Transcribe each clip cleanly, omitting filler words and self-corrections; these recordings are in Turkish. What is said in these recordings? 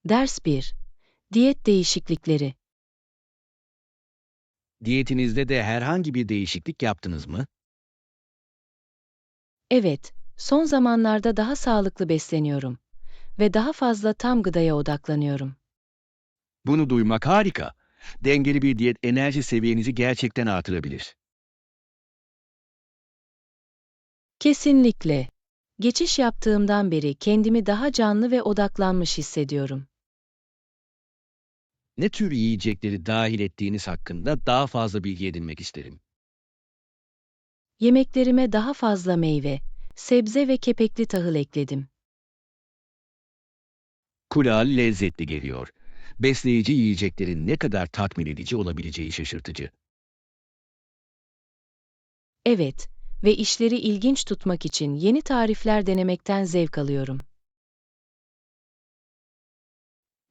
Ders 1. Diyet değişiklikleri. Diyetinizde de herhangi bir değişiklik yaptınız mı? Evet, son zamanlarda daha sağlıklı besleniyorum ve daha fazla tam gıdaya odaklanıyorum. Bunu duymak harika. Dengeli bir diyet enerji seviyenizi gerçekten artırabilir. Kesinlikle. Geçiş yaptığımdan beri kendimi daha canlı ve odaklanmış hissediyorum. Ne tür yiyecekleri dahil ettiğiniz hakkında daha fazla bilgi edinmek isterim. Yemeklerime daha fazla meyve, sebze ve kepekli tahıl ekledim. Kulağa lezzetli geliyor. Besleyici yiyeceklerin ne kadar tatmin edici olabileceği şaşırtıcı. Evet ve işleri ilginç tutmak için yeni tarifler denemekten zevk alıyorum.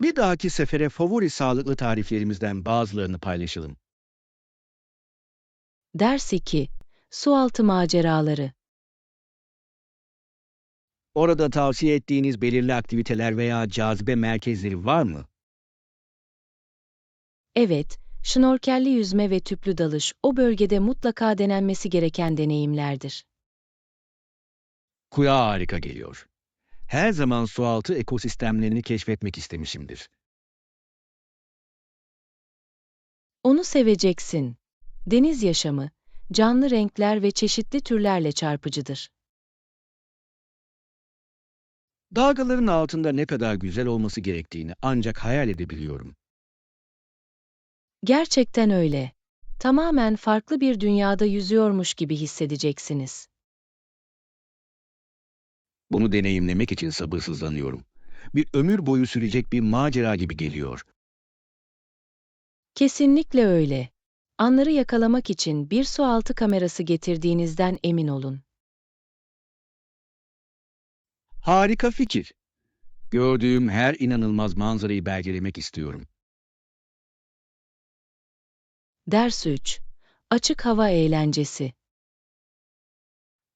Bir dahaki sefere favori sağlıklı tariflerimizden bazılarını paylaşalım. Ders 2. Sualtı maceraları. Orada tavsiye ettiğiniz belirli aktiviteler veya cazibe merkezleri var mı? Evet, şnorkelli yüzme ve tüplü dalış o bölgede mutlaka denenmesi gereken deneyimlerdir. Kulağa harika geliyor. Her zaman sualtı ekosistemlerini keşfetmek istemişimdir. Onu seveceksin. Deniz yaşamı, canlı renkler ve çeşitli türlerle çarpıcıdır. Dalgaların altında ne kadar güzel olması gerektiğini ancak hayal edebiliyorum. Gerçekten öyle. Tamamen farklı bir dünyada yüzüyormuş gibi hissedeceksiniz. Bunu deneyimlemek için sabırsızlanıyorum. Bir ömür boyu sürecek bir macera gibi geliyor. Kesinlikle öyle. Anları yakalamak için bir sualtı kamerası getirdiğinizden emin olun. Harika fikir. Gördüğüm her inanılmaz manzarayı belgelemek istiyorum. Ders 3. Açık hava eğlencesi.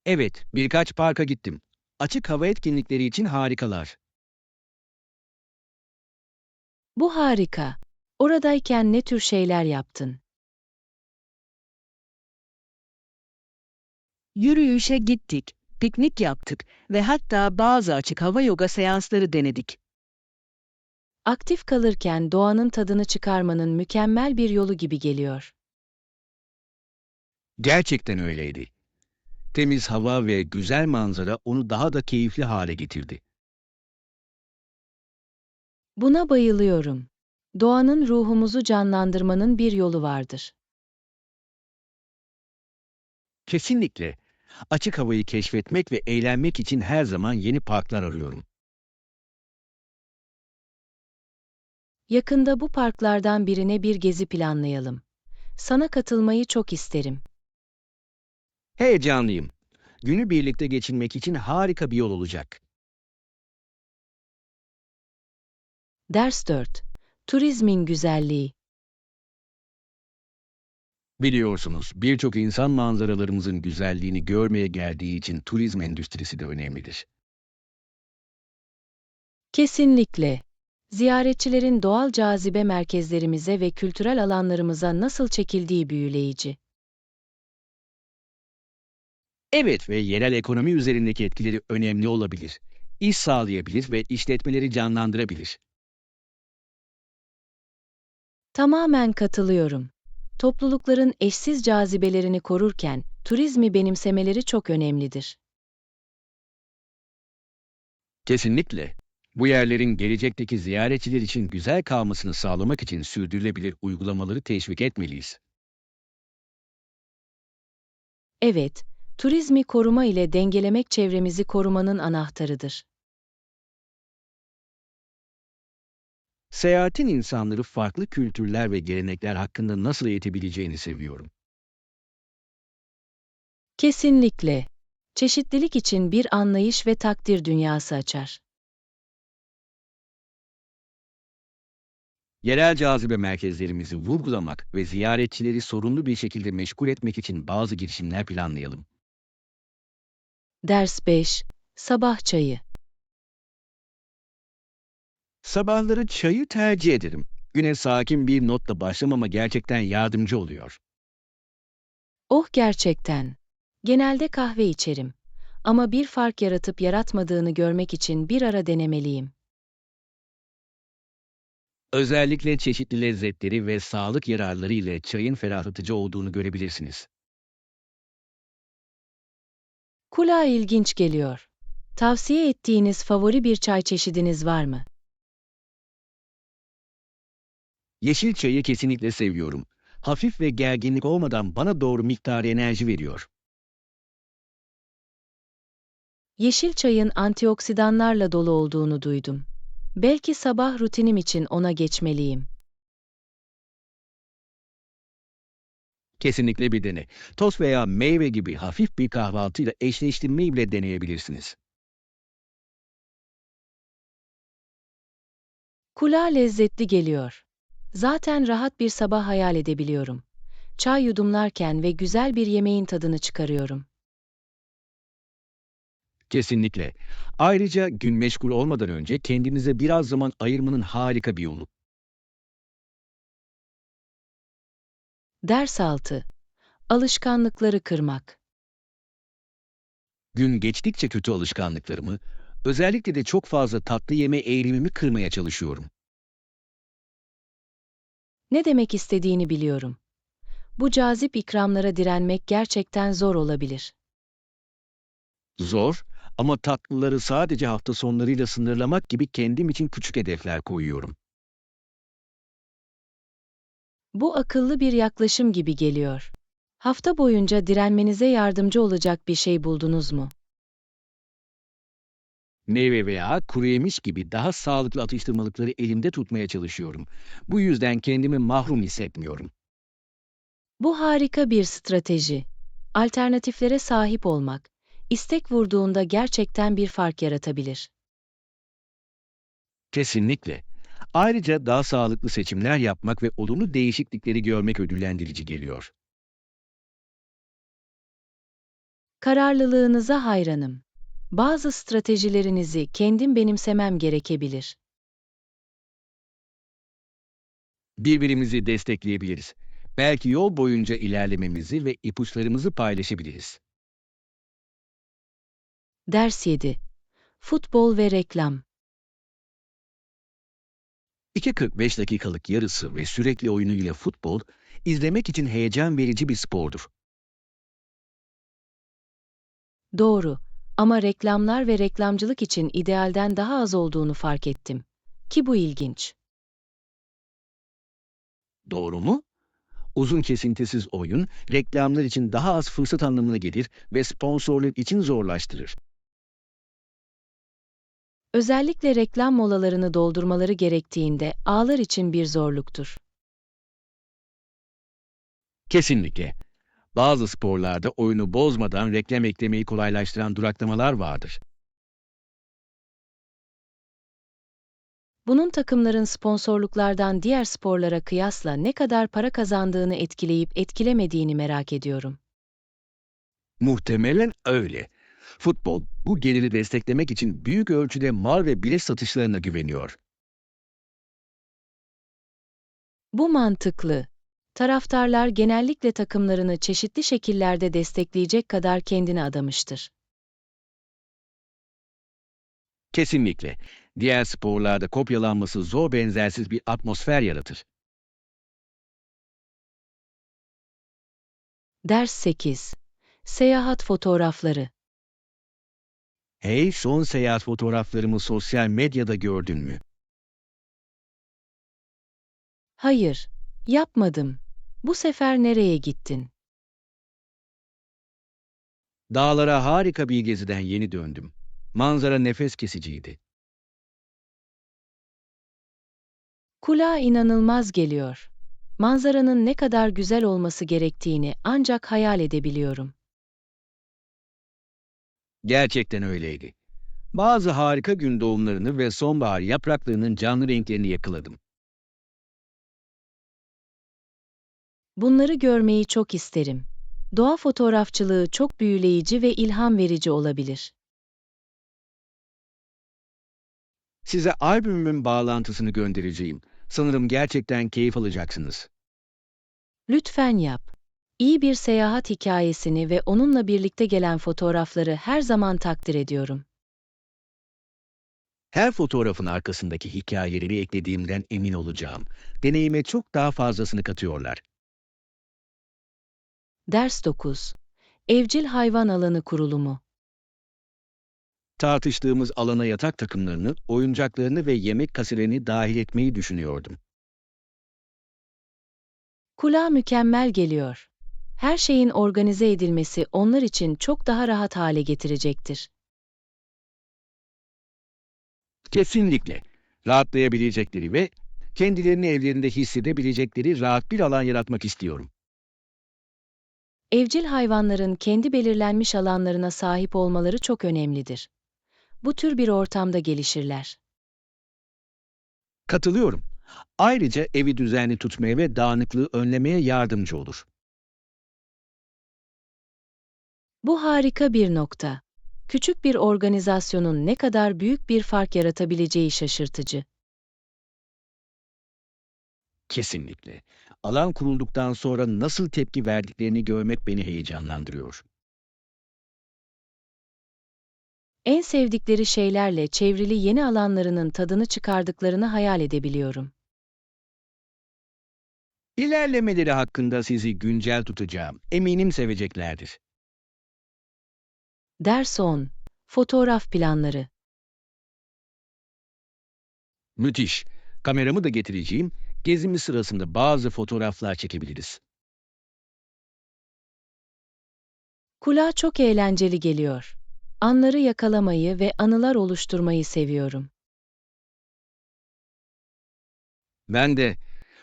Evet, birkaç parka gittim. Açık hava etkinlikleri için harikalar. Bu harika. Oradayken ne tür şeyler yaptın? Yürüyüşe gittik, piknik yaptık ve hatta bazı açık hava yoga seansları denedik. Aktif kalırken doğanın tadını çıkarmanın mükemmel bir yolu gibi geliyor. Gerçekten öyleydi. Temiz hava ve güzel manzara onu daha da keyifli hale getirdi. Buna bayılıyorum. Doğanın ruhumuzu canlandırmanın bir yolu vardır. Kesinlikle. Açık havayı keşfetmek ve eğlenmek için her zaman yeni parklar arıyorum. Yakında bu parklardan birine bir gezi planlayalım. Sana katılmayı çok isterim. Heyecanlıyım. Günü birlikte geçirmek için harika bir yol olacak. Ders 4. Turizmin güzelliği. Biliyorsunuz, birçok insan manzaralarımızın güzelliğini görmeye geldiği için turizm endüstrisi de önemlidir. Kesinlikle. Ziyaretçilerin doğal cazibe merkezlerimize ve kültürel alanlarımıza nasıl çekildiği büyüleyici. Evet ve yerel ekonomi üzerindeki etkileri önemli olabilir. İş sağlayabilir ve işletmeleri canlandırabilir. Tamamen katılıyorum. Toplulukların eşsiz cazibelerini korurken, turizmi benimsemeleri çok önemlidir. Kesinlikle. Bu yerlerin gelecekteki ziyaretçiler için güzel kalmasını sağlamak için sürdürülebilir uygulamaları teşvik etmeliyiz. Evet, turizmi koruma ile dengelemek çevremizi korumanın anahtarıdır. Seyahatin insanları farklı kültürler ve gelenekler hakkında nasıl eğitebileceğini seviyorum. Kesinlikle. Çeşitlilik için bir anlayış ve takdir dünyası açar. Yerel cazibe merkezlerimizi vurgulamak ve ziyaretçileri sorunlu bir şekilde meşgul etmek için bazı girişimler planlayalım. Ders 5. Sabah çayı. Sabahları çayı tercih ederim. Güne sakin bir notla başlamama gerçekten yardımcı oluyor. Oh gerçekten. Genelde kahve içerim. Ama bir fark yaratıp yaratmadığını görmek için bir ara denemeliyim. Özellikle çeşitli lezzetleri ve sağlık yararları ile çayın ferahlatıcı olduğunu görebilirsiniz. Kulağa ilginç geliyor. Tavsiye ettiğiniz favori bir çay çeşidiniz var mı? Yeşil çayı kesinlikle seviyorum. Hafif ve gerginlik olmadan bana doğru miktarı enerji veriyor. Yeşil çayın antioksidanlarla dolu olduğunu duydum. Belki sabah rutinim için ona geçmeliyim. Kesinlikle bir dene. Tost veya meyve gibi hafif bir kahvaltıyla eşleştirmeyi bile deneyebilirsiniz. Kulağa lezzetli geliyor. Zaten rahat bir sabah hayal edebiliyorum. Çay yudumlarken ve güzel bir yemeğin tadını çıkarıyorum. Kesinlikle. Ayrıca gün meşgul olmadan önce kendinize biraz zaman ayırmanın harika bir yolu. Ders 6. Alışkanlıkları kırmak. Gün geçtikçe kötü alışkanlıklarımı, özellikle de çok fazla tatlı yeme eğilimimi kırmaya çalışıyorum. Ne demek istediğini biliyorum. Bu cazip ikramlara direnmek gerçekten zor olabilir. Zor ama tatlıları sadece hafta sonlarıyla sınırlamak gibi kendim için küçük hedefler koyuyorum. Bu akıllı bir yaklaşım gibi geliyor. Hafta boyunca direnmenize yardımcı olacak bir şey buldunuz mu? Meyve veya kuru yemiş gibi daha sağlıklı atıştırmalıkları elimde tutmaya çalışıyorum. Bu yüzden kendimi mahrum hissetmiyorum. Bu harika bir strateji. Alternatiflere sahip olmak, istek vurduğunda gerçekten bir fark yaratabilir. Kesinlikle. Ayrıca daha sağlıklı seçimler yapmak ve olumlu değişiklikleri görmek ödüllendirici geliyor. Kararlılığınıza hayranım. Bazı stratejilerinizi kendim benimsemem gerekebilir. Birbirimizi destekleyebiliriz. Belki yol boyunca ilerlememizi ve ipuçlarımızı paylaşabiliriz. Ders 7. Futbol ve reklam. 2,45 dakikalık yarısı ve sürekli oyunu ile futbol, izlemek için heyecan verici bir spordur. Doğru. Ama reklamlar ve reklamcılık için idealden daha az olduğunu fark ettim. Ki bu ilginç. Doğru mu? Uzun kesintisiz oyun, reklamlar için daha az fırsat anlamına gelir ve sponsorluk için zorlaştırır. Özellikle reklam molalarını doldurmaları gerektiğinde ağlar için bir zorluktur. Kesinlikle. Bazı sporlarda oyunu bozmadan reklam eklemeyi kolaylaştıran duraklamalar vardır. Bunun takımların sponsorluklardan diğer sporlara kıyasla ne kadar para kazandığını etkileyip etkilemediğini merak ediyorum. Muhtemelen öyle. Futbol, bu geliri desteklemek için büyük ölçüde mal ve bilet satışlarına güveniyor. Bu mantıklı. Taraftarlar genellikle takımlarını çeşitli şekillerde destekleyecek kadar kendini adamıştır. Kesinlikle. Diğer sporlarda kopyalanması zor benzersiz bir atmosfer yaratır. Ders 8. Seyahat fotoğrafları. Hey, son seyahat fotoğraflarımı sosyal medyada gördün mü? Hayır, yapmadım. Bu sefer nereye gittin? Dağlara harika bir geziden yeni döndüm. Manzara nefes kesiciydi. Kulağa inanılmaz geliyor. Manzaranın ne kadar güzel olması gerektiğini ancak hayal edebiliyorum. Gerçekten öyleydi. Bazı harika gün doğumlarını ve sonbahar yapraklarının canlı renklerini yakaladım. Bunları görmeyi çok isterim. Doğa fotoğrafçılığı çok büyüleyici ve ilham verici olabilir. Size albümümün bağlantısını göndereceğim. Sanırım gerçekten keyif alacaksınız. Lütfen yap. İyi bir seyahat hikayesini ve onunla birlikte gelen fotoğrafları her zaman takdir ediyorum. Her fotoğrafın arkasındaki hikayeleri eklediğimden emin olacağım. Deneyime çok daha fazlasını katıyorlar. Ders 9. Evcil hayvan alanı kurulumu. Tartıştığımız alana yatak takımlarını, oyuncaklarını ve yemek kaselerini dahil etmeyi düşünüyordum. Kulağa mükemmel geliyor. Her şeyin organize edilmesi onlar için çok daha rahat hale getirecektir. Kesinlikle. Rahatlayabilecekleri ve kendilerini evlerinde hissedebilecekleri rahat bir alan yaratmak istiyorum. Evcil hayvanların kendi belirlenmiş alanlarına sahip olmaları çok önemlidir. Bu tür bir ortamda gelişirler. Katılıyorum. Ayrıca evi düzenli tutmaya ve dağınıklığı önlemeye yardımcı olur. Bu harika bir nokta. Küçük bir organizasyonun ne kadar büyük bir fark yaratabileceği şaşırtıcı. Kesinlikle. Alan kurulduktan sonra nasıl tepki verdiklerini görmek beni heyecanlandırıyor. En sevdikleri şeylerle çevrili yeni alanlarının tadını çıkardıklarını hayal edebiliyorum. İlerlemeleri hakkında sizi güncel tutacağım. Eminim seveceklerdir. Ders 10. Fotoğraf planları. Müthiş. Kameramı da getireceğim. Gezimiz sırasında bazı fotoğraflar çekebiliriz. Kulağa çok eğlenceli geliyor. Anları yakalamayı ve anılar oluşturmayı seviyorum. Ben de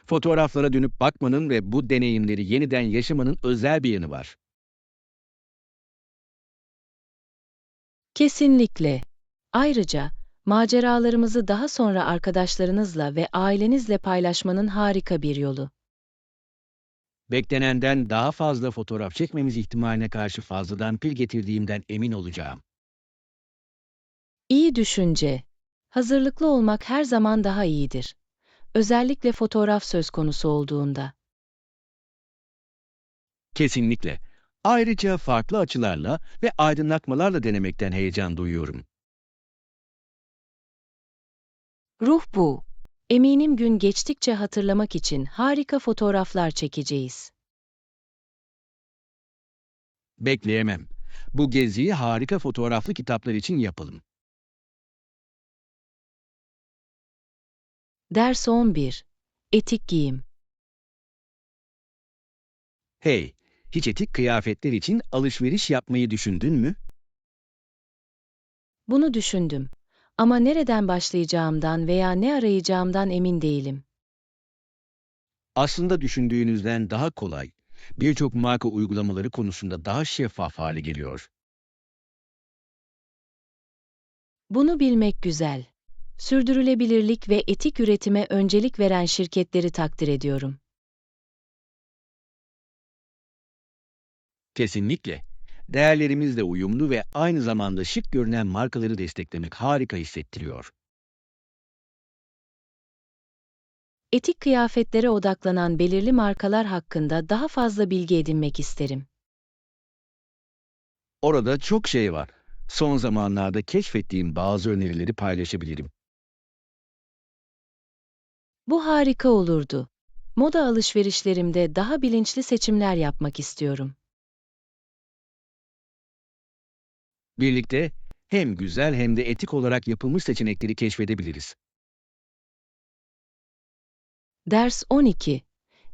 fotoğraflara dönüp bakmanın ve bu deneyimleri yeniden yaşamanın özel bir yanı var. Kesinlikle. Ayrıca, maceralarımızı daha sonra arkadaşlarınızla ve ailenizle paylaşmanın harika bir yolu. Beklenenden daha fazla fotoğraf çekmemiz ihtimaline karşı fazladan pil getirdiğimden emin olacağım. İyi düşünce. Hazırlıklı olmak her zaman daha iyidir. Özellikle fotoğraf söz konusu olduğunda. Kesinlikle. Ayrıca farklı açılarla ve aydınlatmalarla denemekten heyecan duyuyorum. Ruh bu. Eminim gün geçtikçe hatırlamak için harika fotoğraflar çekeceğiz. Bekleyemem. Bu geziyi harika fotoğraflı kitaplar için yapalım. Ders 11. Etik giyim. Hey, hiç etik kıyafetler için alışveriş yapmayı düşündün mü? Bunu düşündüm. Ama nereden başlayacağımdan veya ne arayacağımdan emin değilim. Aslında düşündüğünüzden daha kolay. Birçok marka uygulamaları konusunda daha şeffaf hale geliyor. Bunu bilmek güzel. Sürdürülebilirlik ve etik üretime öncelik veren şirketleri takdir ediyorum. Kesinlikle. Değerlerimizle uyumlu ve aynı zamanda şık görünen markaları desteklemek harika hissettiriyor. Etik kıyafetlere odaklanan belirli markalar hakkında daha fazla bilgi edinmek isterim. Orada çok şey var. Son zamanlarda keşfettiğim bazı önerileri paylaşabilirim. Bu harika olurdu. Moda alışverişlerimde daha bilinçli seçimler yapmak istiyorum. Birlikte hem güzel hem de etik olarak yapılmış seçenekleri keşfedebiliriz. Ders 12.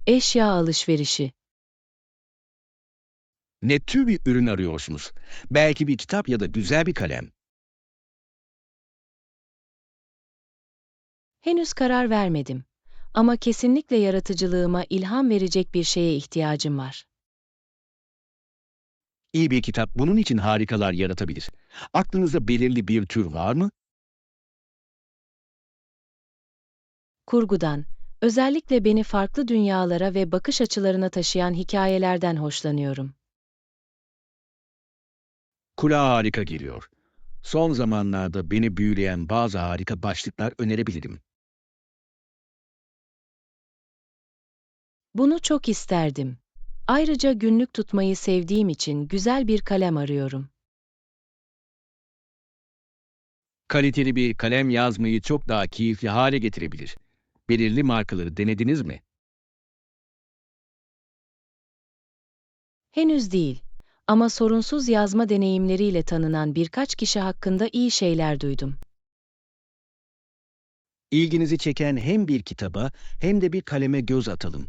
Eşya alışverişi. Ne tür bir ürün arıyorsunuz? Belki bir kitap ya da güzel bir kalem. Henüz karar vermedim. Ama kesinlikle yaratıcılığıma ilham verecek bir şeye ihtiyacım var. İyi bir kitap bunun için harikalar yaratabilir. Aklınızda belirli bir tür var mı? Kurgudan, özellikle beni farklı dünyalara ve bakış açılarına taşıyan hikayelerden hoşlanıyorum. Kulağa harika geliyor. Son zamanlarda beni büyüleyen bazı harika başlıklar önerebilirim. Bunu çok isterdim. Ayrıca günlük tutmayı sevdiğim için güzel bir kalem arıyorum. Kaliteli bir kalem yazmayı çok daha keyifli hale getirebilir. Belirli markaları denediniz mi? Henüz değil. Ama sorunsuz yazma deneyimleriyle tanınan birkaç kişi hakkında iyi şeyler duydum. İlginizi çeken hem bir kitaba hem de bir kaleme göz atalım.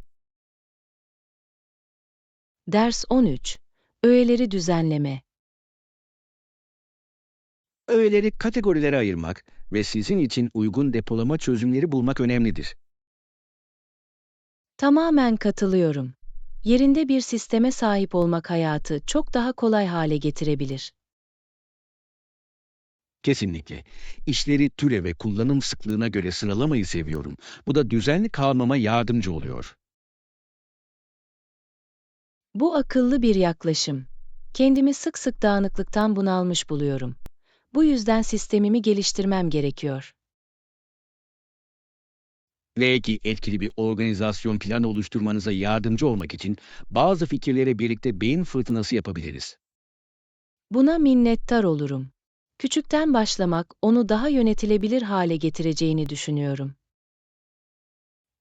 Ders 13. Öğeleri düzenleme. Öğeleri kategorilere ayırmak ve sizin için uygun depolama çözümleri bulmak önemlidir. Tamamen katılıyorum. Yerinde bir sisteme sahip olmak hayatı çok daha kolay hale getirebilir. Kesinlikle. İşleri türe ve kullanım sıklığına göre sıralamayı seviyorum. Bu da düzenli kalmama yardımcı oluyor. Bu akıllı bir yaklaşım. Kendimi sık sık dağınıklıktan bunalmış buluyorum. Bu yüzden sistemimi geliştirmem gerekiyor. Belki etkili bir organizasyon planı oluşturmanıza yardımcı olmak için bazı fikirlere birlikte beyin fırtınası yapabiliriz. Buna minnettar olurum. Küçükten başlamak onu daha yönetilebilir hale getireceğini düşünüyorum.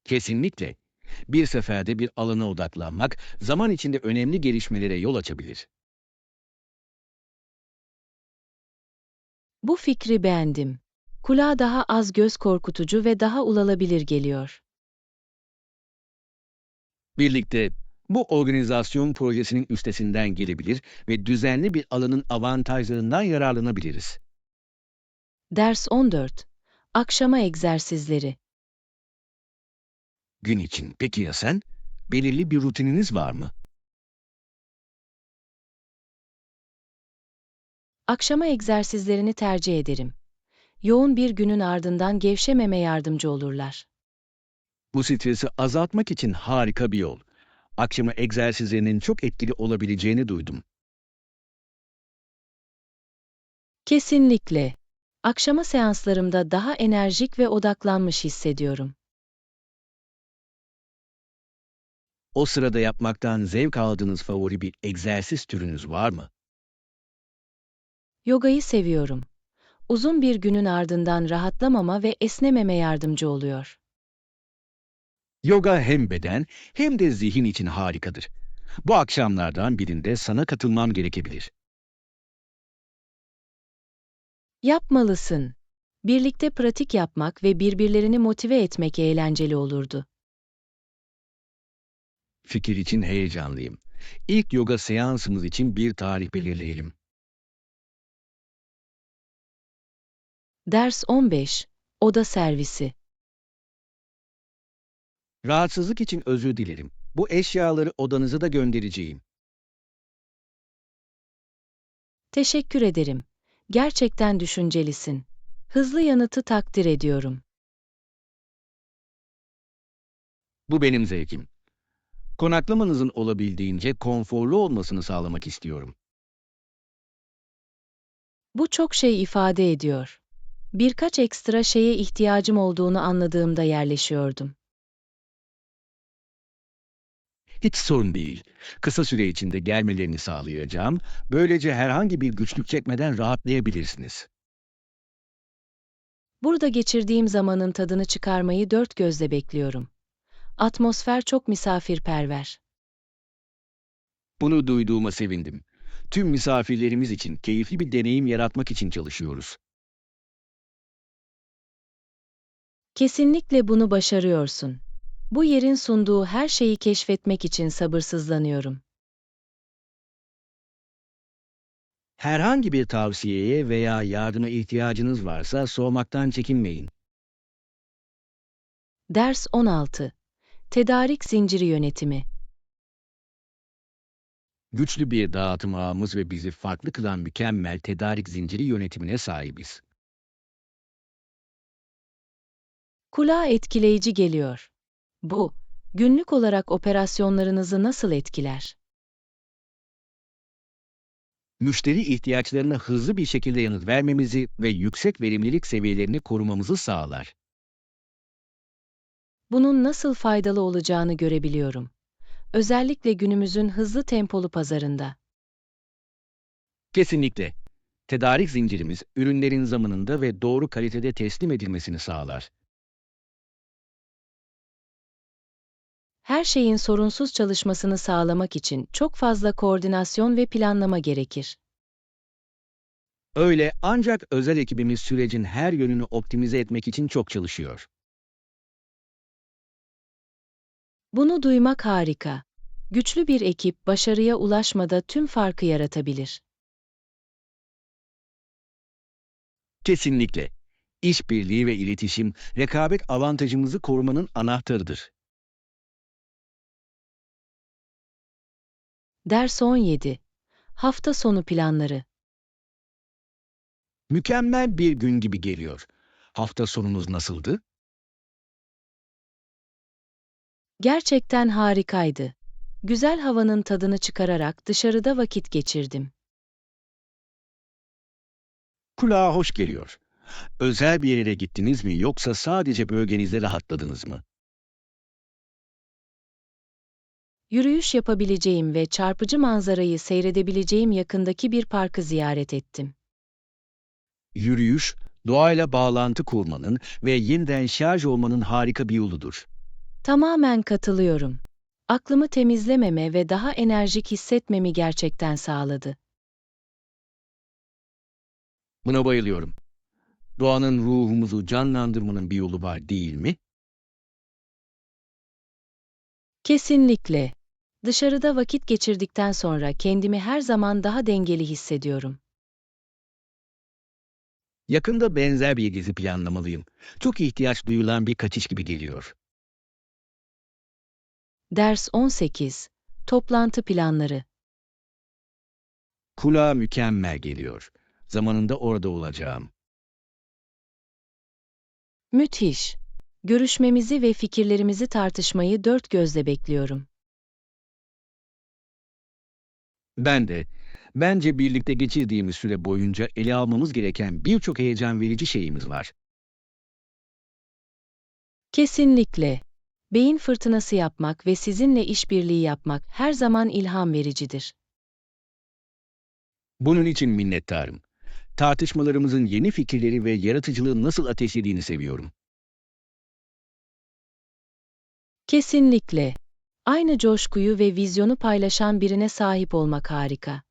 Kesinlikle. Bir seferde bir alana odaklanmak zaman içinde önemli gelişmelere yol açabilir. Bu fikri beğendim. Kulağa daha az göz korkutucu ve daha ulaşılabilir geliyor. Birlikte bu organizasyon projesinin üstesinden gelebilir ve düzenli bir alanın avantajlarından yararlanabiliriz. Ders 14. Akşama egzersizleri. Gün için peki ya sen? Belirli bir rutininiz var mı? Akşama egzersizlerini tercih ederim. Yoğun bir günün ardından gevşememe yardımcı olurlar. Bu stresi azaltmak için harika bir yol. Akşama egzersizlerinin çok etkili olabileceğini duydum. Kesinlikle. Akşama seanslarımda daha enerjik ve odaklanmış hissediyorum. O sırada yapmaktan zevk aldığınız favori bir egzersiz türünüz var mı? Yogayı seviyorum. Uzun bir günün ardından rahatlamama ve esnememe yardımcı oluyor. Yoga hem beden hem de zihin için harikadır. Bu akşamlardan birinde sana katılmam gerekebilir. Yapmalısın. Birlikte pratik yapmak ve birbirlerini motive etmek eğlenceli olurdu. Fikir için heyecanlıyım. İlk yoga seansımız için bir tarih belirleyelim. Ders 15. Oda servisi. Rahatsızlık için özür dilerim. Bu eşyaları odanıza da göndereceğim. Teşekkür ederim. Gerçekten düşüncelisin. Hızlı yanıtı takdir ediyorum. Bu benim zevkim. Konaklamanızın olabildiğince konforlu olmasını sağlamak istiyorum. Bu çok şey ifade ediyor. Birkaç ekstra şeye ihtiyacım olduğunu anladığımda yerleşiyordum. Hiç sorun değil. Kısa süre içinde gelmelerini sağlayacağım. Böylece herhangi bir güçlük çekmeden rahatlayabilirsiniz. Burada geçirdiğim zamanın tadını çıkarmayı dört gözle bekliyorum. Atmosfer çok misafirperver. Bunu duyduğuma sevindim. Tüm misafirlerimiz için keyifli bir deneyim yaratmak için çalışıyoruz. Kesinlikle bunu başarıyorsun. Bu yerin sunduğu her şeyi keşfetmek için sabırsızlanıyorum. Herhangi bir tavsiyeye veya yardıma ihtiyacınız varsa sormaktan çekinmeyin. Ders 16. Tedarik zinciri yönetimi. Güçlü bir dağıtım ağımız ve bizi farklı kılan mükemmel tedarik zinciri yönetimine sahibiz. Kulağa etkileyici geliyor. Bu, günlük olarak operasyonlarınızı nasıl etkiler? Müşteri ihtiyaçlarına hızlı bir şekilde yanıt vermemizi ve yüksek verimlilik seviyelerini korumamızı sağlar. Bunun nasıl faydalı olacağını görebiliyorum. Özellikle günümüzün hızlı tempolu pazarında. Kesinlikle. Tedarik zincirimiz ürünlerin zamanında ve doğru kalitede teslim edilmesini sağlar. Her şeyin sorunsuz çalışmasını sağlamak için çok fazla koordinasyon ve planlama gerekir. Öyle ancak özel ekibimiz sürecin her yönünü optimize etmek için çok çalışıyor. Bunu duymak harika. Güçlü bir ekip başarıya ulaşmada tüm farkı yaratabilir. Kesinlikle. İşbirliği ve iletişim, rekabet avantajımızı korumanın anahtarıdır. Ders 17. Hafta sonu planları. Mükemmel bir gün gibi geliyor. Hafta sonunuz nasıldı? Gerçekten harikaydı. Güzel havanın tadını çıkararak dışarıda vakit geçirdim. Kulağa hoş geliyor. Özel bir yere gittiniz mi yoksa sadece bölgenizde rahatladınız mı? Yürüyüş yapabileceğim ve çarpıcı manzarayı seyredebileceğim yakındaki bir parkı ziyaret ettim. Yürüyüş, doğayla bağlantı kurmanın ve yeniden şarj olmanın harika bir yoludur. Tamamen katılıyorum. Aklımı temizlememe ve daha enerjik hissetmemi gerçekten sağladı. Buna bayılıyorum. Doğanın ruhumuzu canlandırmanın bir yolu var değil mi? Kesinlikle. Dışarıda vakit geçirdikten sonra kendimi her zaman daha dengeli hissediyorum. Yakında benzer bir gezi planlamalıyım. Çok ihtiyaç duyulan bir kaçış gibi geliyor. Ders 18. Toplantı planları. Kulağa mükemmel geliyor. Zamanında orada olacağım. Müthiş. Görüşmemizi ve fikirlerimizi tartışmayı dört gözle bekliyorum. Ben de. Bence birlikte geçirdiğimiz süre boyunca ele almamız gereken birçok heyecan verici şeyimiz var. Kesinlikle. Beyin fırtınası yapmak ve sizinle işbirliği yapmak her zaman ilham vericidir. Bunun için minnettarım. Tartışmalarımızın yeni fikirleri ve yaratıcılığı nasıl ateşlediğini seviyorum. Kesinlikle. Aynı coşkuyu ve vizyonu paylaşan birine sahip olmak harika.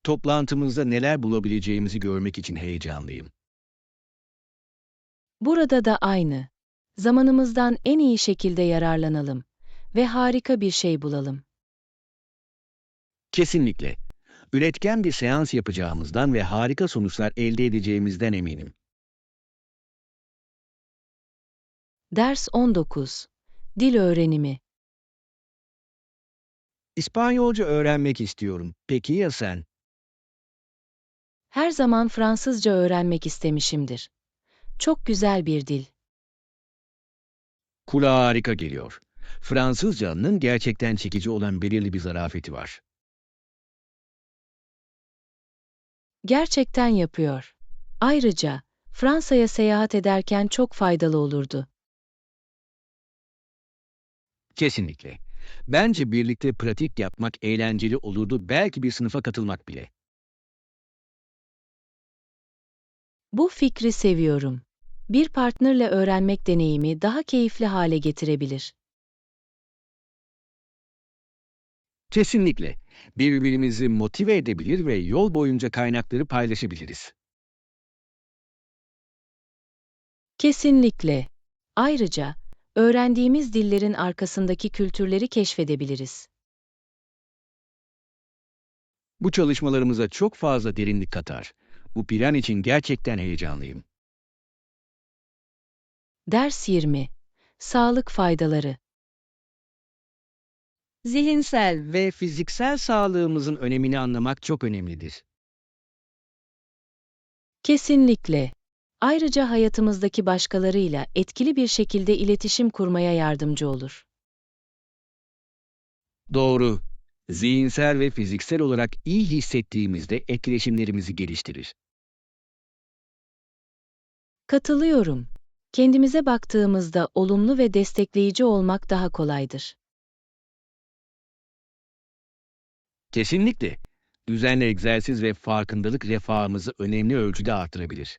Toplantımızda neler bulabileceğimizi görmek için heyecanlıyım. Burada da aynı. Zamanımızdan en iyi şekilde yararlanalım ve harika bir şey bulalım. Kesinlikle. Üretken bir seans yapacağımızdan ve harika sonuçlar elde edeceğimizden eminim. Ders 19. Dil öğrenimi. İspanyolca öğrenmek istiyorum. Peki ya sen? Her zaman Fransızca öğrenmek istemişimdir. Çok güzel bir dil. Kulağa harika geliyor. Fransızcanın gerçekten çekici olan belirli bir zarafeti var. Gerçekten yapıyor. Ayrıca, Fransa'ya seyahat ederken çok faydalı olurdu. Kesinlikle. Bence birlikte pratik yapmak eğlenceli olurdu, belki bir sınıfa katılmak bile. Bu fikri seviyorum. Bir partnerle öğrenmek deneyimi daha keyifli hale getirebilir. Kesinlikle. Birbirimizi motive edebilir ve yol boyunca kaynakları paylaşabiliriz. Kesinlikle. Ayrıca, öğrendiğimiz dillerin arkasındaki kültürleri keşfedebiliriz. Bu çalışmalarımıza çok fazla derinlik katar. Bu plan için gerçekten heyecanlıyım. Ders 20. Sağlık faydaları. Zihinsel ve fiziksel sağlığımızın önemini anlamak çok önemlidir. Kesinlikle. Ayrıca hayatımızdaki başkalarıyla etkili bir şekilde iletişim kurmaya yardımcı olur. Doğru. Zihinsel ve fiziksel olarak iyi hissettiğimizde etkileşimlerimizi geliştirir. Katılıyorum. Kendimize baktığımızda olumlu ve destekleyici olmak daha kolaydır. Kesinlikle. Düzenli egzersiz ve farkındalık refahımızı önemli ölçüde artırabilir.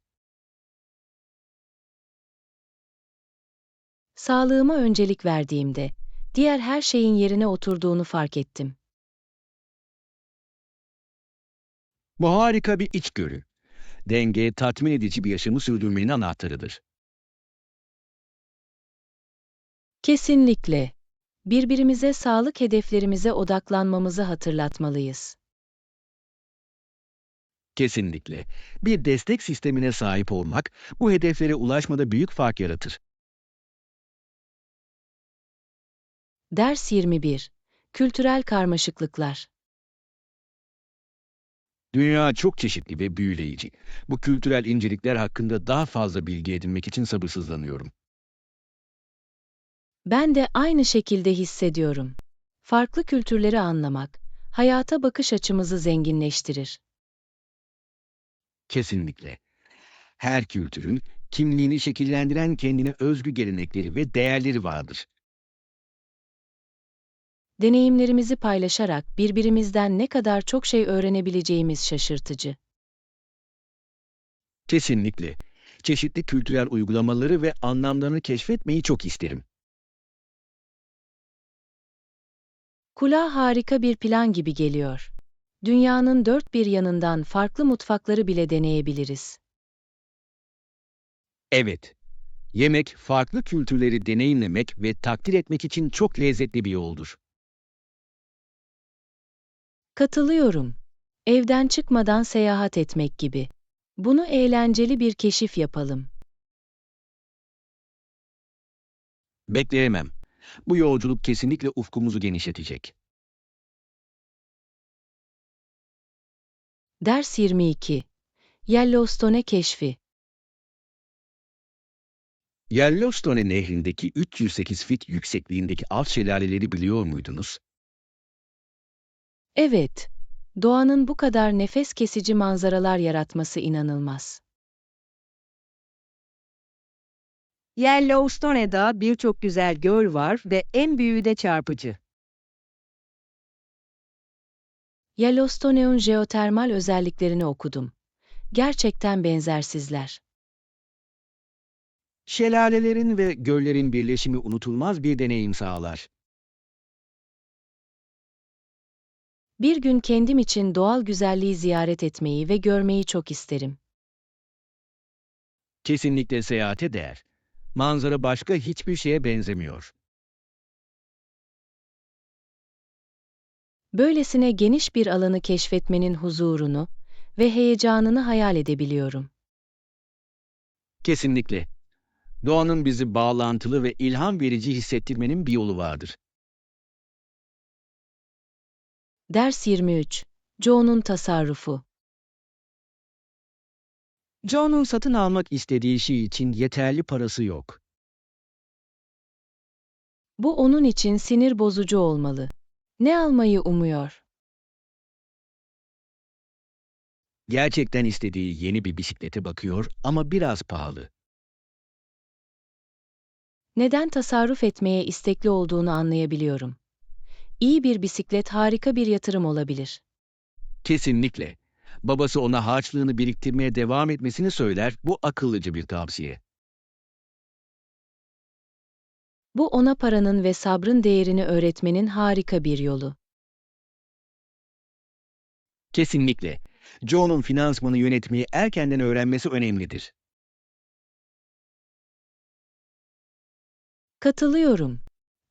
Sağlığıma öncelik verdiğimde, diğer her şeyin yerine oturduğunu fark ettim. Bu harika bir içgörü. Denge, tatmin edici bir yaşamı sürdürmenin anahtarıdır. Kesinlikle. Birbirimize sağlık hedeflerimize odaklanmamızı hatırlatmalıyız. Kesinlikle. Bir destek sistemine sahip olmak, bu hedeflere ulaşmada büyük fark yaratır. Ders 21. Kültürel karmaşıklıklar. Dünya çok çeşitli ve büyüleyici. Bu kültürel incelikler hakkında daha fazla bilgi edinmek için sabırsızlanıyorum. Ben de aynı şekilde hissediyorum. Farklı kültürleri anlamak, hayata bakış açımızı zenginleştirir. Kesinlikle. Her kültürün kimliğini şekillendiren kendine özgü gelenekleri ve değerleri vardır. Deneyimlerimizi paylaşarak birbirimizden ne kadar çok şey öğrenebileceğimiz şaşırtıcı. Kesinlikle. Çeşitli kültürel uygulamaları ve anlamlarını keşfetmeyi çok isterim. Kulağa harika bir plan gibi geliyor. Dünyanın dört bir yanından farklı mutfakları bile deneyebiliriz. Evet, yemek farklı kültürleri deneyimlemek ve takdir etmek için çok lezzetli bir yoldur. Katılıyorum. Evden çıkmadan seyahat etmek gibi. Bunu eğlenceli bir keşif yapalım. Bekleyemem. Bu yolculuk kesinlikle ufkumuzu genişletecek. Ders 22. Yellowstone keşfi. Yellowstone Nehri'ndeki 308 fit yüksekliğindeki alt şelaleleri biliyor muydunuz? Evet, doğanın bu kadar nefes kesici manzaralar yaratması inanılmaz. Yellowstone'da birçok güzel göl var ve en büyüğü de çarpıcı. Yellowstone'un jeotermal özelliklerini okudum. Gerçekten benzersizler. Şelalelerin ve göllerin birleşimi unutulmaz bir deneyim sağlar. Bir gün kendim için doğal güzelliği ziyaret etmeyi ve görmeyi çok isterim. Kesinlikle seyahate değer. Manzara başka hiçbir şeye benzemiyor. Böylesine geniş bir alanı keşfetmenin huzurunu ve heyecanını hayal edebiliyorum. Kesinlikle. Doğanın bizi bağlantılı ve ilham verici hissettirmenin bir yolu vardır. Ders 23. Joe'nun tasarrufu. John'un satın almak istediği şey için yeterli parası yok. Bu onun için sinir bozucu olmalı. Ne almayı umuyor? Gerçekten istediği yeni bir bisiklete bakıyor ama biraz pahalı. Neden tasarruf etmeye istekli olduğunu anlayabiliyorum. İyi bir bisiklet harika bir yatırım olabilir. Kesinlikle. Babası ona harçlığını biriktirmeye devam etmesini söyler, bu akıllıca bir tavsiye. Bu ona paranın ve sabrın değerini öğretmenin harika bir yolu. Kesinlikle. John'un finansmanı yönetmeyi erkenden öğrenmesi önemlidir. Katılıyorum.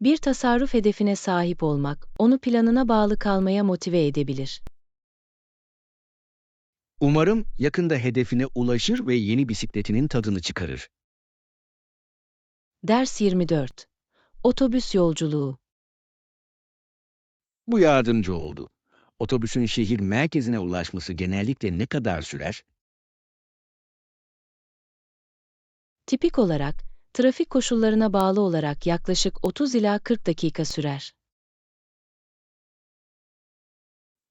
Bir tasarruf hedefine sahip olmak, onu planına bağlı kalmaya motive edebilir. Umarım yakında hedefine ulaşır ve yeni bisikletinin tadını çıkarır. Ders 24. Otobüs yolculuğu. Bu yardımcı oldu. Otobüsün şehir merkezine ulaşması genellikle ne kadar sürer? Tipik olarak, trafik koşullarına bağlı olarak yaklaşık 30 ila 40 dakika sürer.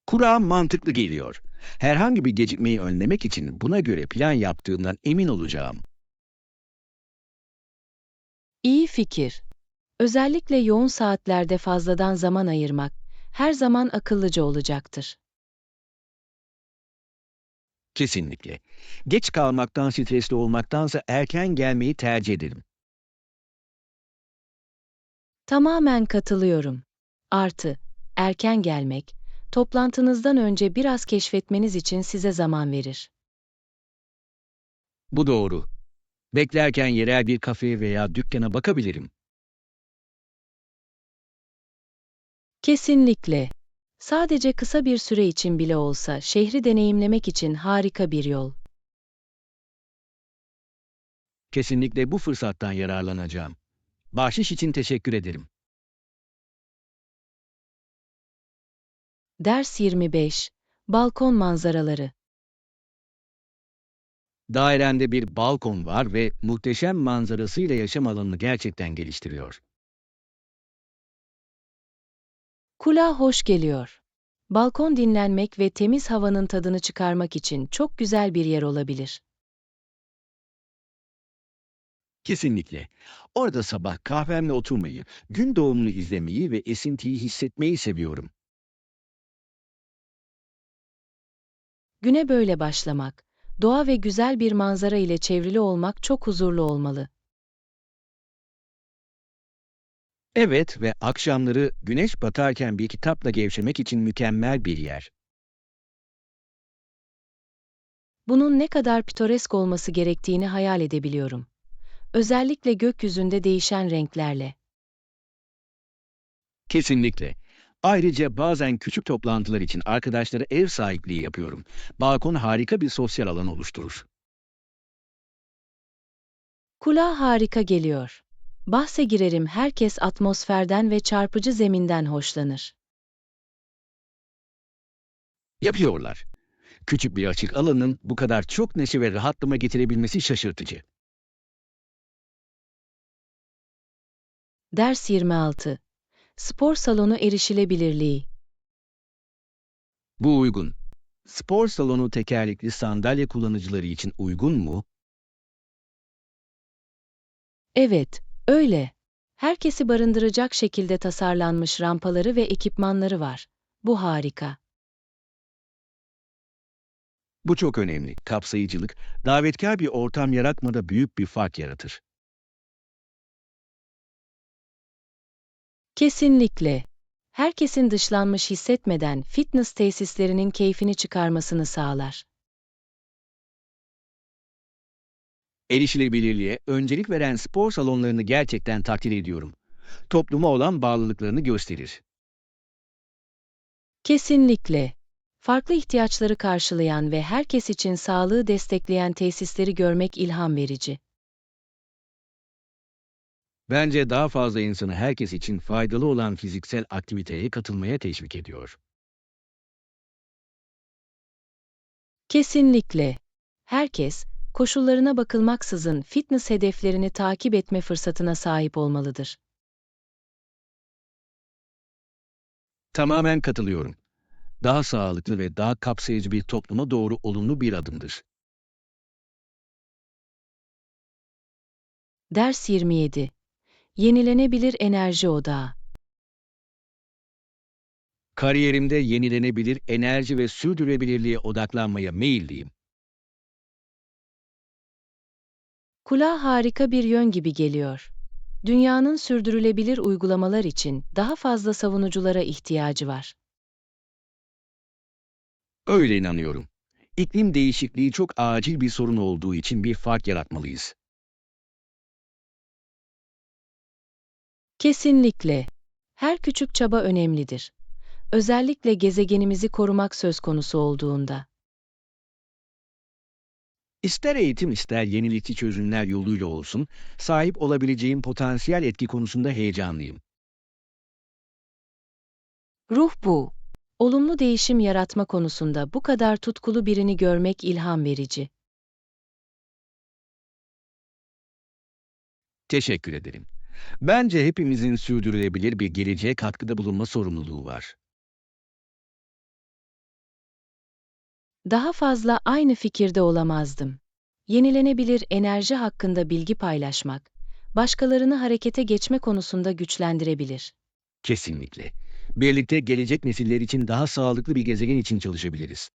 Kulağa mantıklı geliyor. Herhangi bir gecikmeyi önlemek için buna göre plan yaptığımdan emin olacağım. İyi fikir. Özellikle yoğun saatlerde fazladan zaman ayırmak her zaman akıllıca olacaktır. Kesinlikle. Geç kalmaktan stresli olmaktansa erken gelmeyi tercih ederim. Tamamen katılıyorum. Artı, erken gelmek, toplantınızdan önce biraz keşfetmeniz için size zaman verir. Bu doğru. Beklerken yerel bir kafeye veya dükkana bakabilirim. Kesinlikle. Sadece kısa bir süre için bile olsa şehri deneyimlemek için harika bir yol. Kesinlikle bu fırsattan yararlanacağım. Bahşiş için teşekkür ederim. Ders 25. Balkon manzaraları. Dairemde bir balkon var ve muhteşem manzarasıyla yaşam alanını gerçekten geliştiriyor. Kulağa hoş geliyor. Balkon dinlenmek ve temiz havanın tadını çıkarmak için çok güzel bir yer olabilir. Kesinlikle. Orada sabah kahvemle oturmayı, gün doğumunu izlemeyi ve esintiyi hissetmeyi seviyorum. Güne böyle başlamak, doğa ve güzel bir manzara ile çevrili olmak çok huzurlu olmalı. Evet ve akşamları güneş batarken bir kitapla gevşemek için mükemmel bir yer. Bunun ne kadar pitoresk olması gerektiğini hayal edebiliyorum. Özellikle gökyüzünde değişen renklerle. Kesinlikle. Ayrıca bazen küçük toplantılar için arkadaşlara ev sahipliği yapıyorum. Balkon harika bir sosyal alan oluşturur. Kulağa harika geliyor. Bahse girerim, herkes atmosferden ve çarpıcı zeminden hoşlanır. Yapıyorlar. Küçük bir açık alanın bu kadar çok neşe ve rahatlama getirebilmesi şaşırtıcı. Ders 26. Spor salonu erişilebilirliği. Bu uygun. Spor salonu tekerlekli sandalye kullanıcıları için uygun mu? Evet, öyle. Herkesi barındıracak şekilde tasarlanmış rampaları ve ekipmanları var. Bu harika. Bu çok önemli. Kapsayıcılık, davetkar bir ortam yaratmada büyük bir fark yaratır. Kesinlikle. Herkesin dışlanmış hissetmeden fitness tesislerinin keyfini çıkarmasını sağlar. Erişilebilirliğe öncelik veren spor salonlarını gerçekten takdir ediyorum. Topluma olan bağlılıklarını gösterir. Kesinlikle. Farklı ihtiyaçları karşılayan ve herkes için sağlığı destekleyen tesisleri görmek ilham verici. Bence daha fazla insanı herkes için faydalı olan fiziksel aktiviteye katılmaya teşvik ediyor. Kesinlikle. Herkes, koşullarına bakılmaksızın fitness hedeflerini takip etme fırsatına sahip olmalıdır. Tamamen katılıyorum. Daha sağlıklı ve daha kapsayıcı bir topluma doğru olumlu bir adımdır. Ders 27. Yenilenebilir enerji odağı. Kariyerimde yenilenebilir enerji ve sürdürülebilirliğe odaklanmaya meyilliyim. Kulağa harika bir yön gibi geliyor. Dünyanın sürdürülebilir uygulamalar için daha fazla savunuculara ihtiyacı var. Öyle inanıyorum. İklim değişikliği çok acil bir sorun olduğu için bir fark yaratmalıyız. Kesinlikle. Her küçük çaba önemlidir. Özellikle gezegenimizi korumak söz konusu olduğunda. İster eğitim ister yenilikçi çözümler yoluyla olsun, sahip olabileceğim potansiyel etki konusunda heyecanlıyım. Ruh bu. Olumlu değişim yaratma konusunda bu kadar tutkulu birini görmek ilham verici. Teşekkür ederim. Bence hepimizin sürdürülebilir bir geleceğe katkıda bulunma sorumluluğu var. Daha fazla aynı fikirde olamazdım. Yenilenebilir enerji hakkında bilgi paylaşmak, başkalarını harekete geçme konusunda güçlendirebilir. Kesinlikle. Birlikte gelecek nesiller için daha sağlıklı bir gezegen için çalışabiliriz.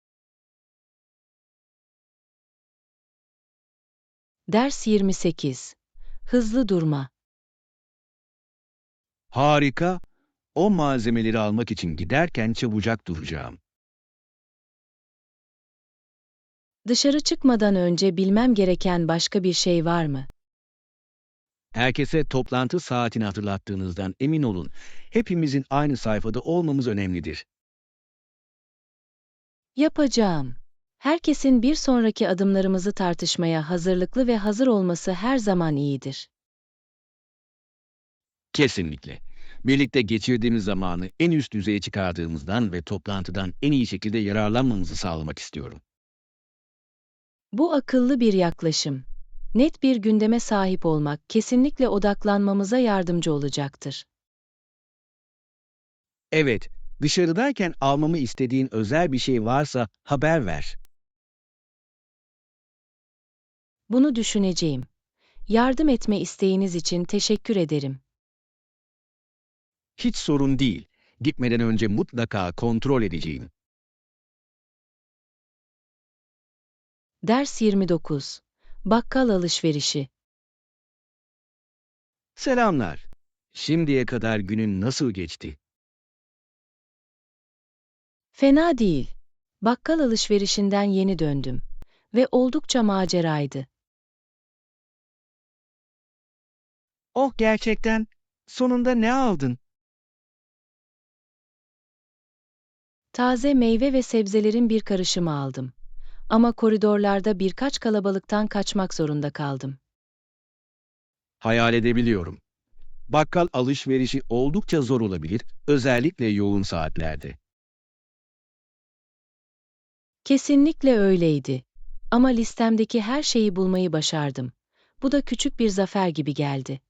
Ders 28. Hızlı durma. Harika. O malzemeleri almak için giderken çabucak duracağım. Dışarı çıkmadan önce bilmem gereken başka bir şey var mı? Herkese toplantı saatini hatırlattığınızdan emin olun. Hepimizin aynı sayfada olmamız önemlidir. Yapacağım. Herkesin bir sonraki adımlarımızı tartışmaya hazırlıklı ve hazır olması her zaman iyidir. Kesinlikle. Birlikte geçirdiğimiz zamanı en üst düzeye çıkardığımızdan ve toplantıdan en iyi şekilde yararlanmamızı sağlamak istiyorum. Bu akıllı bir yaklaşım. Net bir gündeme sahip olmak kesinlikle odaklanmamıza yardımcı olacaktır. Evet, dışarıdayken almamı istediğin özel bir şey varsa haber ver. Bunu düşüneceğim. Yardım etme isteğiniz için teşekkür ederim. Hiç sorun değil. Gitmeden önce mutlaka kontrol edeceğim. Ders 29. Bakkal alışverişi. Selamlar. Şimdiye kadar günün nasıl geçti? Fena değil. Bakkal alışverişinden yeni döndüm ve oldukça maceraydı. Oh gerçekten. Sonunda ne aldın? Taze meyve ve sebzelerin bir karışımı aldım. Ama koridorlarda birkaç kalabalıktan kaçmak zorunda kaldım. Hayal edebiliyorum. Bakkal alışverişi oldukça zor olabilir, özellikle yoğun saatlerde. Kesinlikle öyleydi. Ama listemdeki her şeyi bulmayı başardım. Bu da küçük bir zafer gibi geldi.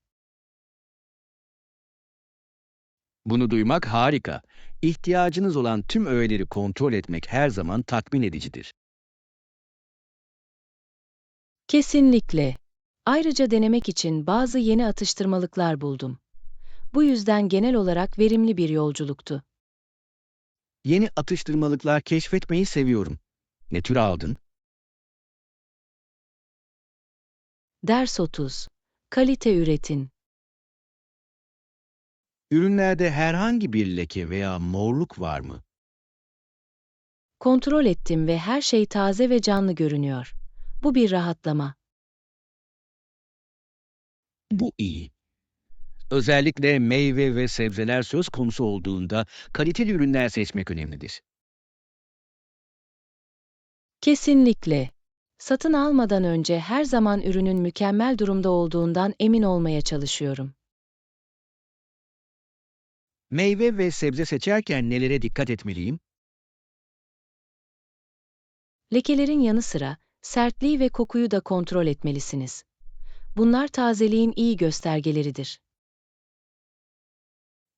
Bunu duymak harika. İhtiyacınız olan tüm öğeleri kontrol etmek her zaman tatmin edicidir. Kesinlikle. Ayrıca denemek için bazı yeni atıştırmalıklar buldum. Bu yüzden genel olarak verimli bir yolculuktu. Yeni atıştırmalıklar keşfetmeyi seviyorum. Ne tür aldın? Ders 30. Kalite üretin. Ürünlerde herhangi bir leke veya morluk var mı? Kontrol ettim ve her şey taze ve canlı görünüyor. Bu bir rahatlama. Bu iyi. Özellikle meyve ve sebzeler söz konusu olduğunda kaliteli ürünler seçmek önemlidir. Kesinlikle. Satın almadan önce her zaman ürünün mükemmel durumda olduğundan emin olmaya çalışıyorum. Meyve ve sebze seçerken nelere dikkat etmeliyim? Lekelerin yanı sıra sertliği ve kokuyu da kontrol etmelisiniz. Bunlar tazeliğin iyi göstergeleridir.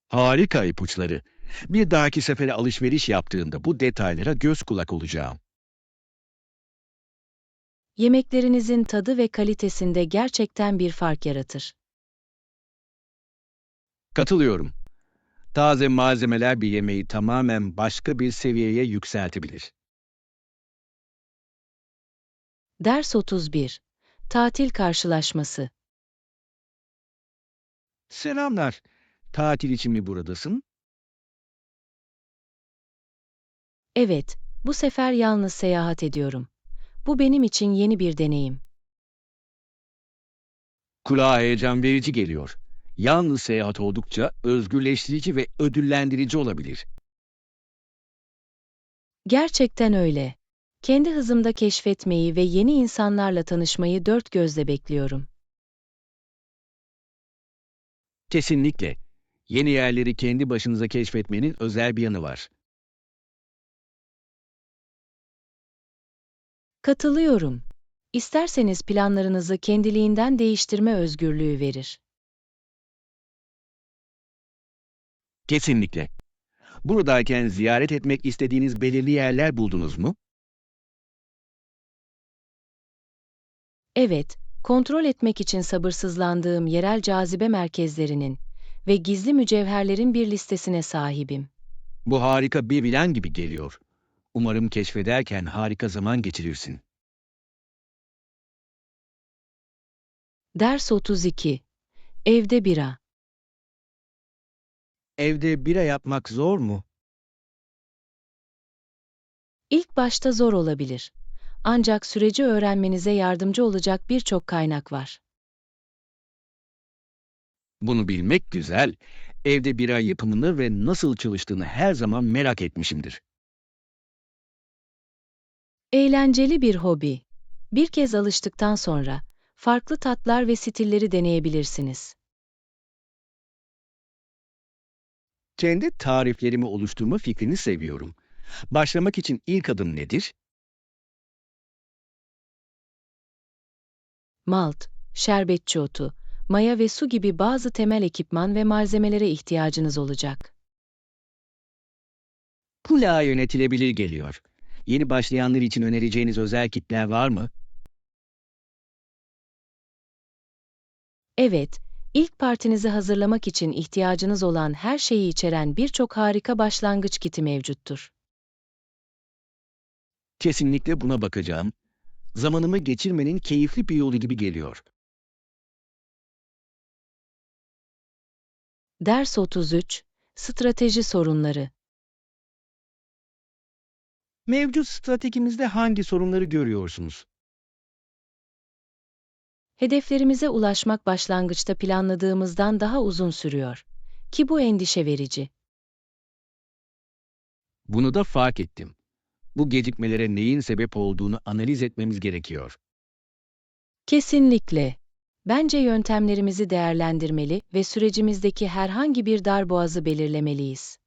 Harika ipuçları. Bir dahaki sefere alışveriş yaptığımda bu detaylara göz kulak olacağım. Yemeklerinizin tadı ve kalitesinde gerçekten bir fark yaratır. Katılıyorum. Taze malzemeler bir yemeği tamamen başka bir seviyeye yükseltebilir. Ders 31. Tatil karşılaşması. Selamlar. Tatil için mi buradasın? Evet, bu sefer yalnız seyahat ediyorum. Bu benim için yeni bir deneyim. Kulağa heyecan verici geliyor. Yalnız seyahat oldukça özgürleştirici ve ödüllendirici olabilir. Gerçekten öyle. Kendi hızımda keşfetmeyi ve yeni insanlarla tanışmayı dört gözle bekliyorum. Kesinlikle. Yeni yerleri kendi başınıza keşfetmenin özel bir yanı var. Katılıyorum. İsterseniz planlarınızı kendiliğinden değiştirme özgürlüğü verir. Kesinlikle. Buradayken ziyaret etmek istediğiniz belirli yerler buldunuz mu? Evet, kontrol etmek için sabırsızlandığım yerel cazibe merkezlerinin ve gizli mücevherlerin bir listesine sahibim. Bu harika bir bilen gibi geliyor. Umarım keşfederken harika zaman geçirirsin. Ders 32. Evde bira. Evde bira yapmak zor mu? İlk başta zor olabilir. Ancak süreci öğrenmenize yardımcı olacak birçok kaynak var. Bunu bilmek güzel. Evde bira yapımını ve nasıl çalıştığını her zaman merak etmişimdir. Eğlenceli bir hobi. Bir kez alıştıktan sonra farklı tatlar ve stilleri deneyebilirsiniz. Kendi tariflerimi oluşturma fikrini seviyorum. Başlamak için ilk adım nedir? Malt, şerbetçi otu, maya ve su gibi bazı temel ekipman ve malzemelere ihtiyacınız olacak. Kulağa yönetilebilir geliyor. Yeni başlayanlar için önereceğiniz özel kitler var mı? Evet, ilk partinizi hazırlamak için ihtiyacınız olan her şeyi içeren birçok harika başlangıç kiti mevcuttur. Kesinlikle buna bakacağım. Zamanımı geçirmenin keyifli bir yolu gibi geliyor. Ders 33. Strateji sorunları. Mevcut stratejimizde hangi sorunları görüyorsunuz? Hedeflerimize ulaşmak başlangıçta planladığımızdan daha uzun sürüyor. Ki bu endişe verici. Bunu da fark ettim. Bu gecikmelere neyin sebep olduğunu analiz etmemiz gerekiyor. Kesinlikle. Bence yöntemlerimizi değerlendirmeli ve sürecimizdeki herhangi bir darboğazı belirlemeliyiz.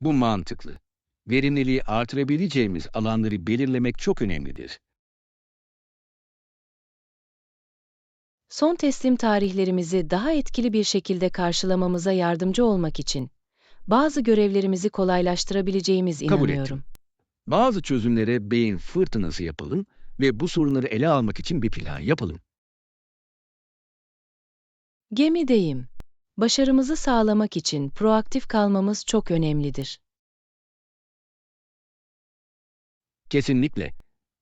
Bu mantıklı. Verimliliği artırabileceğimiz alanları belirlemek çok önemlidir. Son teslim tarihlerimizi daha etkili bir şekilde karşılamamıza yardımcı olmak için bazı görevlerimizi kolaylaştırabileceğimiz Kabul inanıyorum. ettim. Bazı çözümlere beyin fırtınası yapalım ve bu sorunları ele almak için bir plan yapalım. Gemideyim. Başarımızı sağlamak için proaktif kalmamız çok önemlidir. Kesinlikle.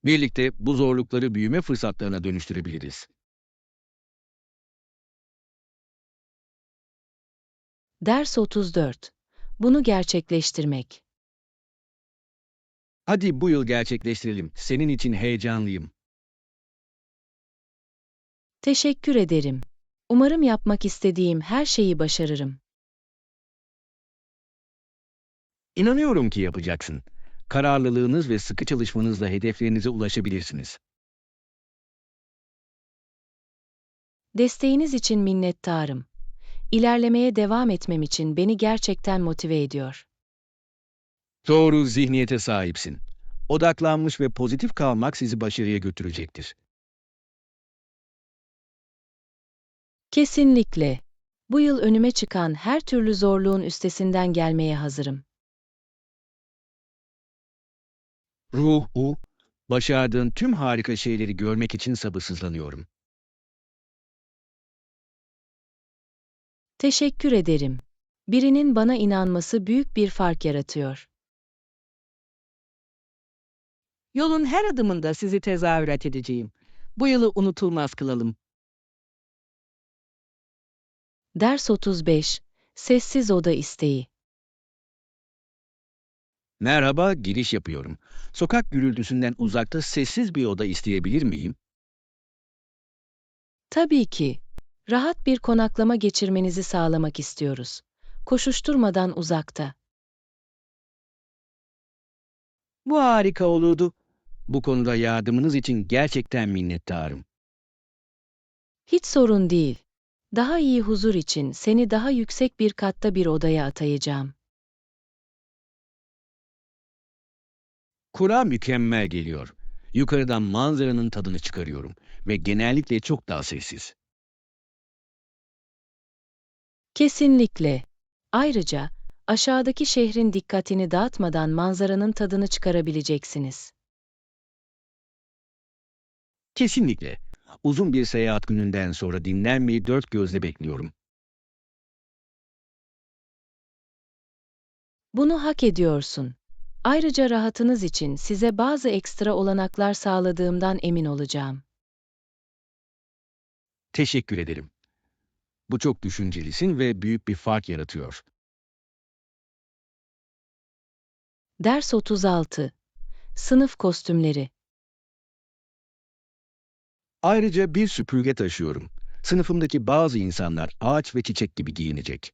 Birlikte bu zorlukları büyüme fırsatlarına dönüştürebiliriz. Ders 34. Bunu gerçekleştirmek. Hadi bu yıl gerçekleştirelim. Senin için heyecanlıyım. Teşekkür ederim. Umarım yapmak istediğim her şeyi başarırım. İnanıyorum ki yapacaksın. Kararlılığınız ve sıkı çalışmanızla hedeflerinize ulaşabilirsiniz. Desteğiniz için minnettarım. İlerlemeye devam etmem için beni gerçekten motive ediyor. Doğru zihniyete sahipsin. Odaklanmış ve pozitif kalmak sizi başarıya götürecektir. Kesinlikle. Bu yıl önüme çıkan her türlü zorluğun üstesinden gelmeye hazırım. Ruhu, başardığın tüm harika şeyleri görmek için sabırsızlanıyorum. Teşekkür ederim. Birinin bana inanması büyük bir fark yaratıyor. Yolun her adımında sizi tezahürat edeceğim. Bu yılı unutulmaz kılalım. Ders 35. Sessiz oda isteği. Merhaba, giriş yapıyorum. Sokak gürültüsünden uzakta sessiz bir oda isteyebilir miyim? Tabii ki. Rahat bir konaklama geçirmenizi sağlamak istiyoruz. Koşuşturmadan uzakta. Bu harika olurdu. Bu konuda yardımınız için gerçekten minnettarım. Hiç sorun değil. Daha iyi huzur için seni daha yüksek bir katta bir odaya atayacağım. Kura mükemmel geliyor. Yukarıdan manzaranın tadını çıkarıyorum ve genellikle çok daha sessiz. Kesinlikle. Ayrıca, aşağıdaki şehrin dikkatini dağıtmadan manzaranın tadını çıkarabileceksiniz. Kesinlikle. Uzun bir seyahat gününden sonra dinlenmeyi dört gözle bekliyorum. Bunu hak ediyorsun. Ayrıca rahatınız için size bazı ekstra olanaklar sağladığımdan emin olacağım. Teşekkür ederim. Bu çok düşüncelisin ve büyük bir fark yaratıyor. Ders 36. Sınıf kostümleri. Ayrıca bir süpürge taşıyorum. Sınıfımdaki bazı insanlar ağaç ve çiçek gibi giyinecek.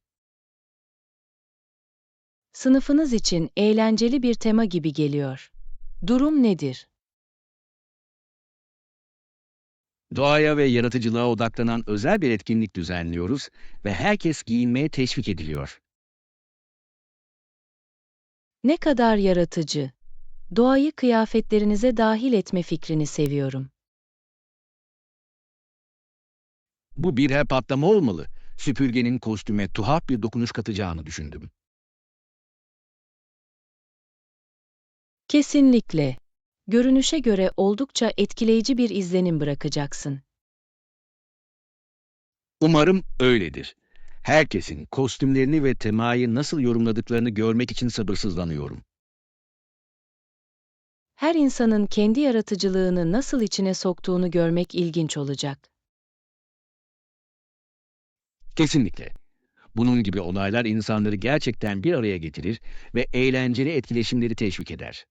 Sınıfınız için eğlenceli bir tema gibi geliyor. Durum nedir? Doğaya ve yaratıcılığa odaklanan özel bir etkinlik düzenliyoruz ve herkes giyinmeye teşvik ediliyor. Ne kadar yaratıcı. Doğayı kıyafetlerinize dahil etme fikrini seviyorum. Bu bir patlama olmalı. Süpürgenin kostüme tuhaf bir dokunuş katacağını düşündüm. Kesinlikle. Görünüşe göre oldukça etkileyici bir izlenim bırakacaksın. Umarım öyledir. Herkesin kostümlerini ve temayı nasıl yorumladıklarını görmek için sabırsızlanıyorum. Her insanın kendi yaratıcılığını nasıl içine soktuğunu görmek ilginç olacak. Kesinlikle. Bunun gibi olaylar insanları gerçekten bir araya getirir ve eğlenceli etkileşimleri teşvik eder.